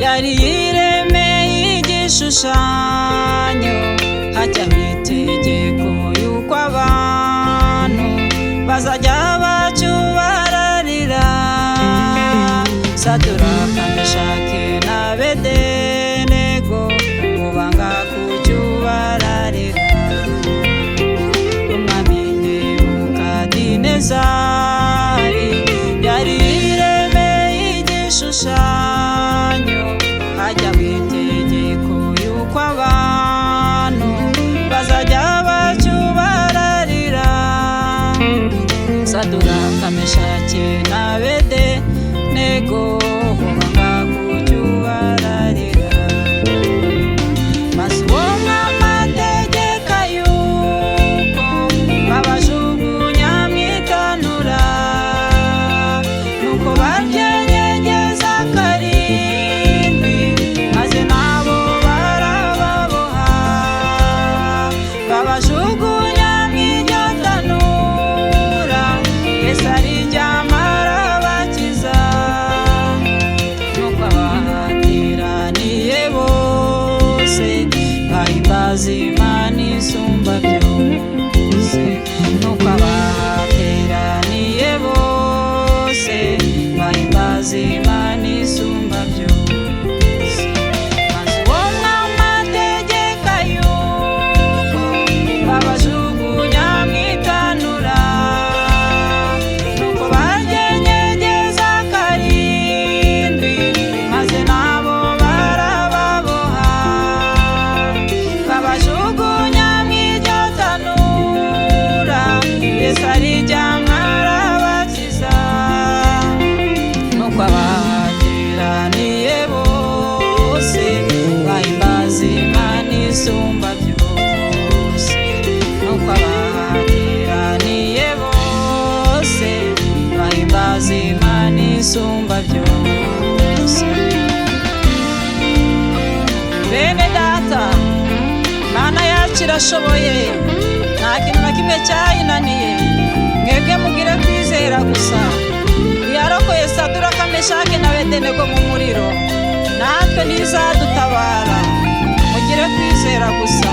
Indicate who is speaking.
Speaker 1: yari yiremeye igishushanyo hajya mu itegeko yuko abantu bazajya bacyubararira. Saduraka, Meshake na Abedenego banga kucyubararira. Umwami Nebukadinezari yari yiremeye igishushanyo hajya mu itegeko yuko abantu bazajya bacyubararira. Saduraka, Meshake na Abedenego banga kucyubararira. Maze uwo mwami ategeka yuko babajugunya mu itanura, nuko baryenyegeza karindwi, maze nabo barababoha babajugunya mu iryo tanura. Yesu arijyama arabakiza, nuko abahateraniye bose bahimbaza Imana isumba byose. Nuko abahateraniye bose bahimbaza Imana isumba byose. Maze uwo mwami ategeka yuko babajugunya mu itanura, nuko baryenyegeza karindwi, maze nabo barababoha babajugunya mu iryo tanura. Yesu arijyama arabakiza, nuko abahateraniye bose bahimbaza Imana isumba byose. Nuko abahateraniye bose bahimbaza Imana isumba byose. Bene data, Imana yacu irashoboye, nta kintu na kimwe cyayinaniye. Mwebwe mugire kwizera gusa. Yarokoye Saduraka, Meshake na Abedenego mu muriro, natwe ntizadutabara. Mugire kwizera gusa.